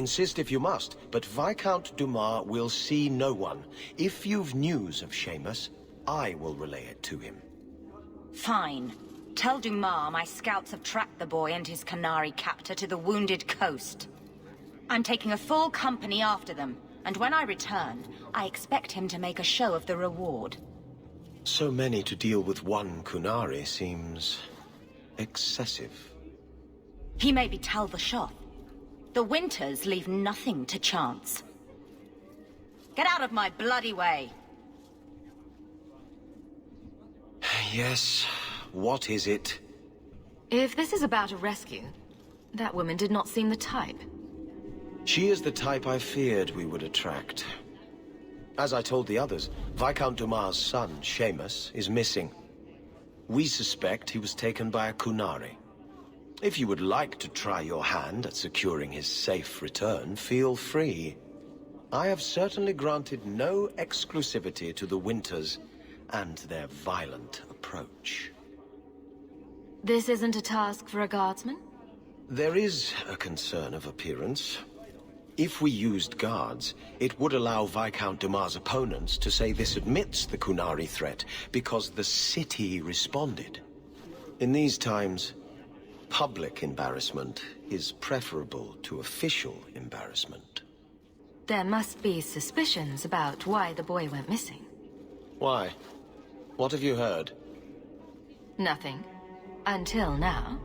Insist if you must, but Viscount Dumar will see no one. If you've news of Saemus, I will relay it to him. Fine. Tell Dumar my scouts have tracked the boy and his qunari captor to the wounded coast. I'm taking a full company after them, and when I return, I expect him to make a show of the reward. So many to deal with one qunari seems excessive. He may be Tal-Vashoth. The Winters leave nothing to chance. Get out of my bloody way! Yes, what is it? If this is about a rescue, that woman did not seem the type. She is the type I feared we would attract. As I told the others, Viscount Dumar's son, Saemus, is missing. We suspect he was taken by a qunari. If you would like to try your hand at securing his safe return, feel free. I have certainly granted no exclusivity to the Winters and their violent approach. This isn't a task for a guardsman? There is a concern of appearance. If we used guards, it would allow Viscount Dumar's opponents to say this admits the qunari threat because the city responded. In these times, public embarrassment is preferable to official embarrassment. There must be suspicions about why the boy went missing. Why? What have you heard? Nothing. Until now.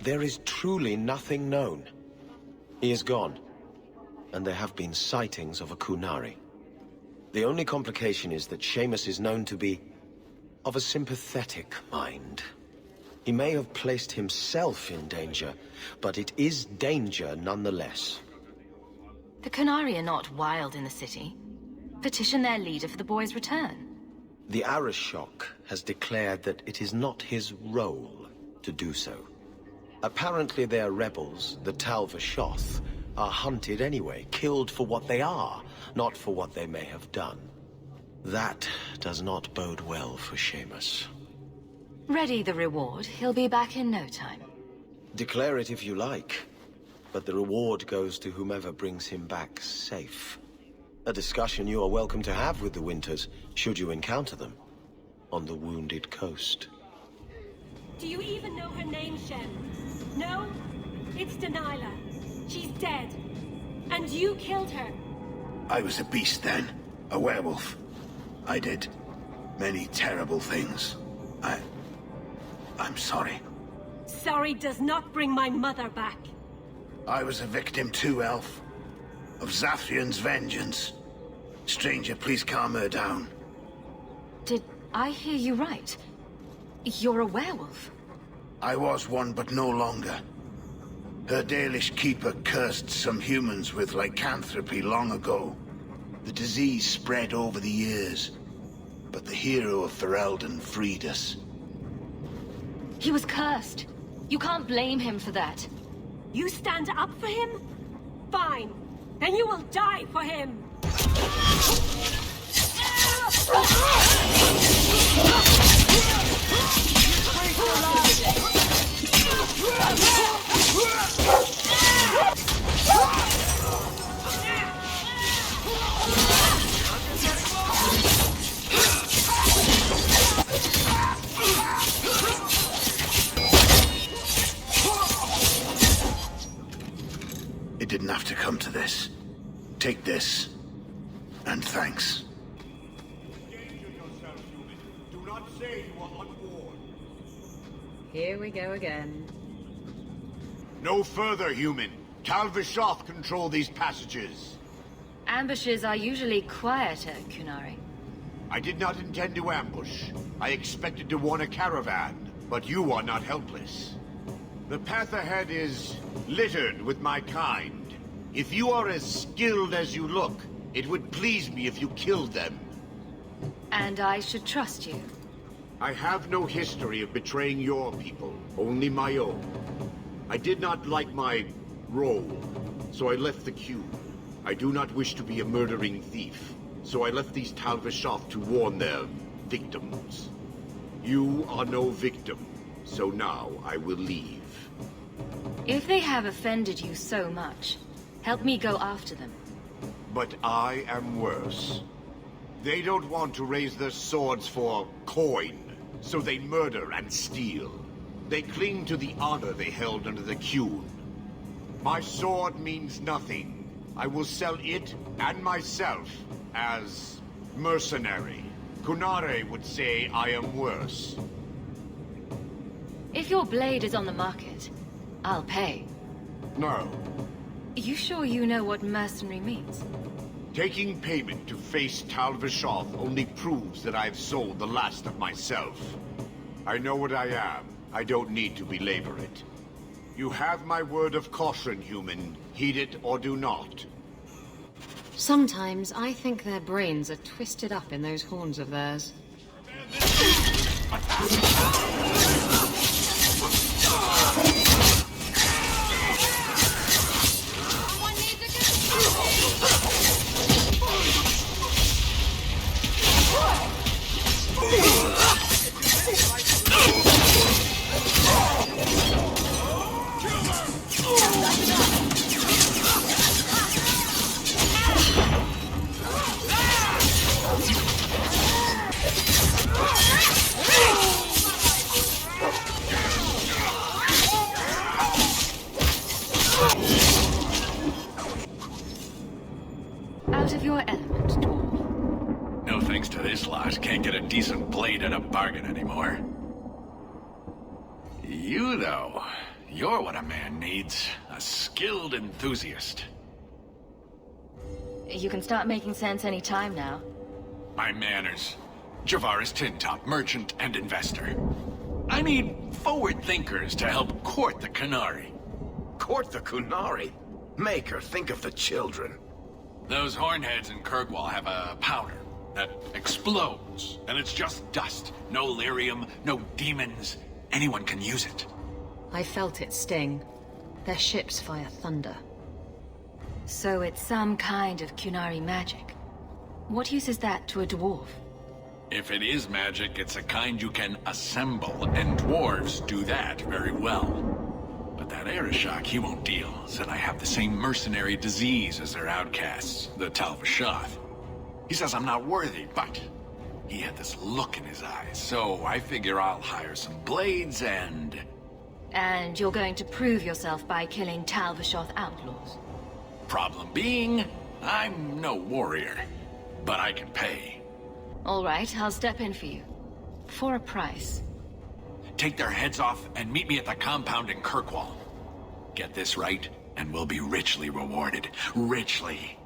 There is truly nothing known. He is gone, and there have been sightings of a qunari. The only complication is that Saemus is known to be of a sympathetic mind. He may have placed himself in danger, but it is danger nonetheless. The qunari are not wild in the city. Petition their leader for the boy's return. The Hawke has declared that it is not his role to do so. Apparently their rebels, the Tal-Vashoth, are hunted anyway, killed for what they are, not for what they may have done. That does not bode well for Saemus. Ready the reward, he'll be back in no time. Declare it if you like, but the reward goes to whomever brings him back safe. A discussion you are welcome to have with the Winters, should you encounter them, on the wounded coast. Do you even know her name, Shem? No? It's Delilah. She's dead. And you killed her. I was a beast then. A werewolf. I did many terrible things. I'm sorry. Sorry does not bring my mother back. I was a victim too, Elf. Of Zathrian's vengeance. Stranger, please calm her down. Did I hear you right? You're a werewolf? I was one, but no longer. Her Dalish keeper cursed some humans with lycanthropy long ago. The disease spread over the years, but the hero of Ferelden freed us. He was cursed. You can't blame him for that. You stand up for him? Fine. Then you will die for him! It didn't have to come to this. Take this. And thanks. Endanger yourself, human. Do not say you are unwarned. Here we go again. No further, human. Tal-Vashoth control these passages. Ambushes are usually quieter, qunari. I did not intend to ambush. I expected to warn a caravan, but you are not helpless. The path ahead is littered with my kind. If you are as skilled as you look, it would please me if you killed them. And I should trust you. I have no history of betraying your people, only my own. I did not like my role, so I left the queue. I do not wish to be a murdering thief, so I left these Tal-Vashoth to warn their victims. You are no victim, so now I will leave. If they have offended you so much, Help me go after them. But I am worse. They don't want to raise their swords for coin, so they murder and steal. They cling to the honor they held under the qun. My sword means nothing. I will sell it and myself as mercenary. Qunari would say I am worse. If your blade is on the market, I'll pay. No. You sure you know what mercenary means? Taking payment to face Tal Vishoth only proves that I've sold the last of myself. I know what I am. I don't need to belabor it. You have my word of caution, human. Heed it or do not. Sometimes I think their brains are twisted up in those horns of theirs. Out of your element, dwarf. No thanks to this lot. Can't get a decent blade at a bargain anymore. You, though, you're what a man needs. A skilled enthusiast. You can start making sense any time now. My manners. Javaris Tintop, merchant and investor. I need forward thinkers to help court the qunari. Court the qunari? Make her think of the children. Those hornheads in Kirkwall have a powder that explodes, and it's just dust. No lyrium, no demons. Anyone can use it. I felt it sting. Their ships fire thunder. So it's some kind of qunari magic. What use is that to a dwarf? If it is magic, it's a kind you can assemble, and dwarves do that very well. But that Arishok, he won't deal. Said I have the same mercenary disease as their outcasts, the Tal Vishoth. He says I'm not worthy, but he had this look in his eyes, so I figure I'll hire some blades and... And you're going to prove yourself by killing Tal Vishoth outlaws? Problem being, I'm no warrior, but I can pay. All right, I'll step in for you. For a price. Take their heads off and meet me at the compound in Kirkwall. Get this right, and we'll be richly rewarded. Richly.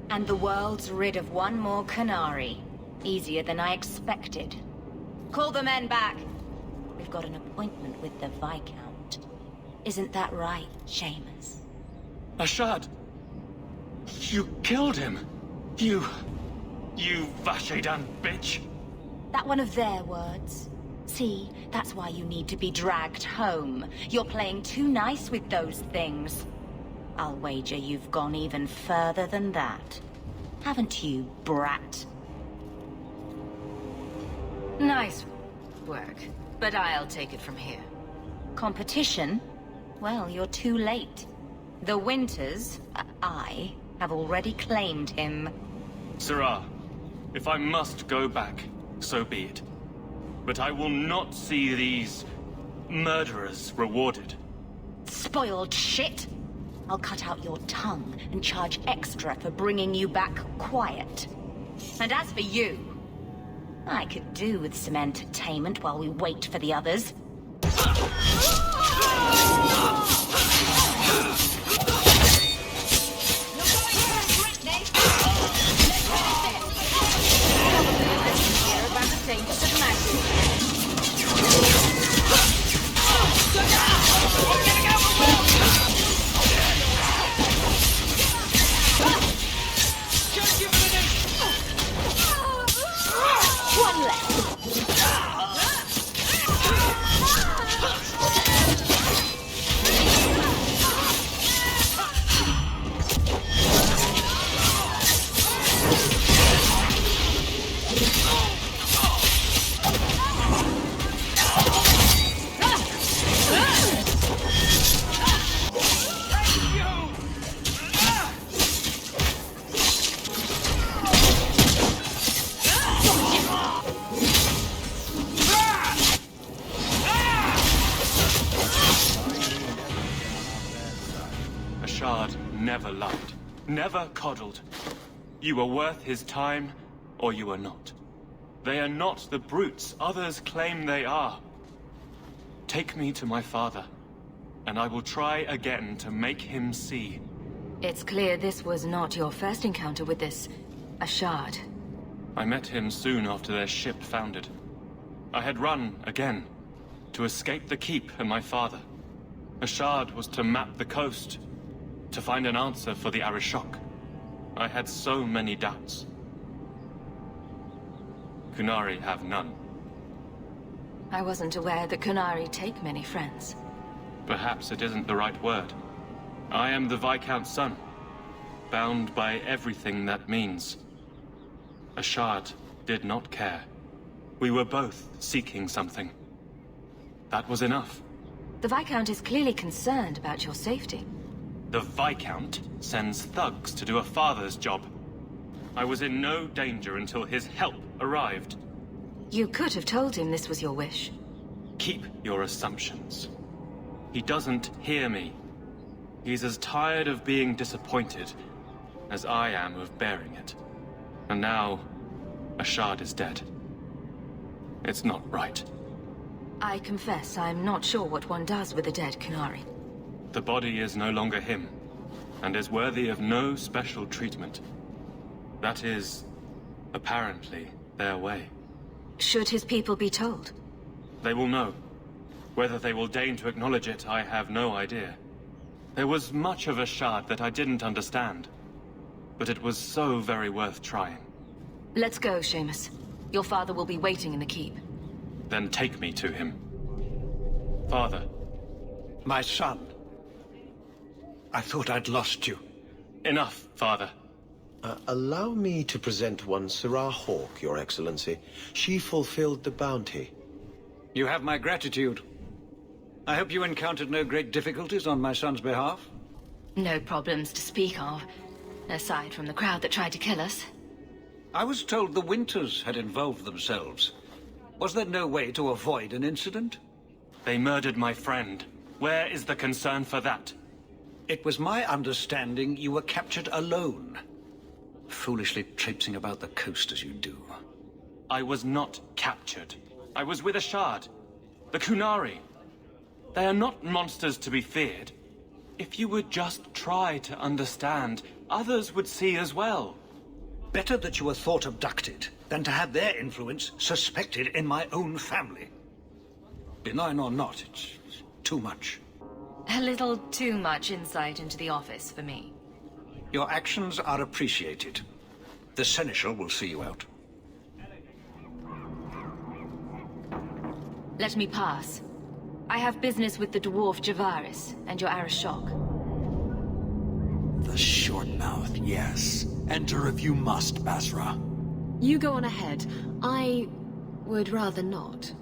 And the world's rid of one more qunari. Easier than I expected. Call the men back. We've got an appointment with the Viscount. Isn't that right, Saemus? Ashad! You killed him! You Vashedan bitch! That one of their words. See, that's why you need to be dragged home. You're playing too nice with those things. I'll wager you've gone even further than that. Haven't you, brat? Nice work, but I'll take it from here. Competition? Well, you're too late. The Winters, I, have already claimed him. Sirrah, if I must go back, so be it. But I will not see these murderers rewarded. Spoiled shit! I'll cut out your tongue and charge extra for bringing you back quiet. And as for you, I could do with some entertainment while we wait for the others. One less. never coddled. You are worth his time, or you are not. They are not the brutes others claim they are. Take me to my father, and I will try again to make him see. It's clear this was not your first encounter with this Ashard. I met him soon after their ship foundered. I had run again, to escape the keep and my father. Ashard was to map the coast, to find an answer for the Arishok. I had so many doubts. Qunari have none. I wasn't aware that qunari take many friends. Perhaps it isn't the right word. I am the Viscount's son, bound by everything that means. Ashard did not care. We were both seeking something. That was enough. The Viscount is clearly concerned about your safety. The Viscount sends thugs to do a father's job. I was in no danger until his help arrived. You could have told him this was your wish. Keep your assumptions. He doesn't hear me. He's as tired of being disappointed as I am of bearing it. And now, Ashard is dead. It's not right. I confess I'm not sure what one does with a dead qunari. The body is no longer him, and is worthy of no special treatment. That is, apparently, their way. Should his people be told? They will know. Whether they will deign to acknowledge it, I have no idea. There was much of Ashard that I didn't understand, but it was so very worth trying. Let's go, Saemus. Your father will be waiting in the keep. Then take me to him. Father. My son. I thought I'd lost you. Enough, Father. Allow me to present one Sirrah Hawke, Your Excellency. She fulfilled the bounty. You have my gratitude. I hope you encountered no great difficulties on my son's behalf? No problems to speak of, aside from the crowd that tried to kill us. I was told the Winters had involved themselves. Was there no way to avoid an incident? They murdered my friend. Where is the concern for that? It was my understanding you were captured alone. Foolishly traipsing about the coast as you do. I was not captured. I was with Ashard. The qunari. They are not monsters to be feared. If you would just try to understand, others would see as well. Better that you were thought abducted than to have their influence suspected in my own family. Benign or not, it's too much. A little too much insight into the office for me. Your actions are appreciated. The Seneschal will see you out. Let me pass. I have business with the dwarf Javaris and your Arishok. The short mouth, yes. Enter if you must, Basra. You go on ahead. I would rather not.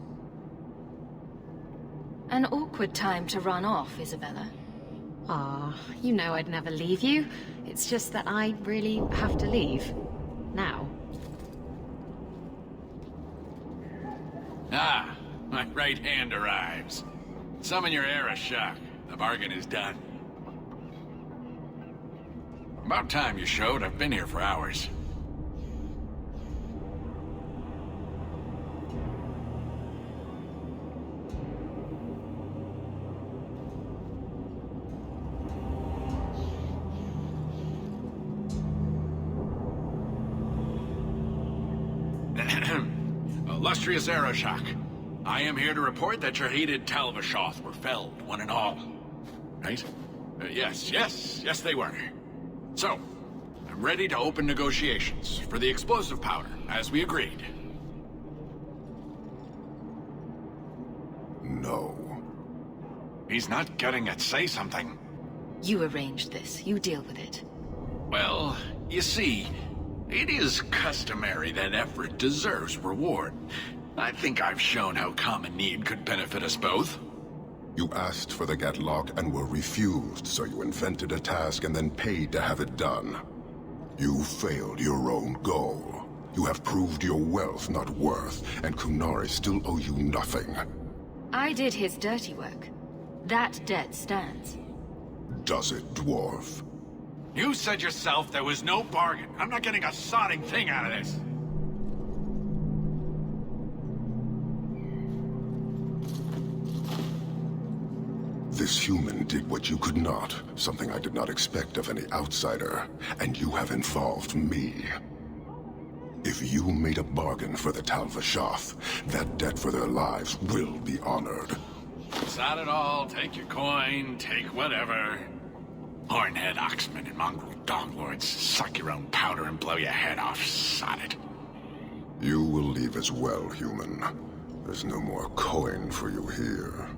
An awkward time to run off, Isabella. Ah, you know I'd never leave you. It's just that I really have to leave. Now. Ah, my right hand arrives. Summon your Arishok. The bargain is done. About time you showed. I've been here for hours. Illustrious Arishok, I am here to report that your hated Talvashoth were felled, one and all. Right? Yes, they were. So, I'm ready to open negotiations for the explosive powder, as we agreed. No. He's not getting it. Say something. You arranged this. You deal with it. Well, you see, it is customary that effort deserves reward. I think I've shown how common need could benefit us both. You asked for the Gatlock and were refused, so you invented a task and then paid to have it done. You failed your own goal. You have proved your wealth not worth, and qunari still owe you nothing. I did his dirty work. That debt stands. Does it, dwarf? You said yourself there was no bargain. I'm not getting a sodding thing out of this. This human did what you could not, something I did not expect of any outsider, and you have involved me. If you made a bargain for the Tal Vashath, that debt for their lives will be honored. Sod it all, take your coin, take whatever. Hornhead oxmen and mongrel donglords, suck your own powder and blow your head off, sod it. You will leave as well, human. There's no more coin for you here.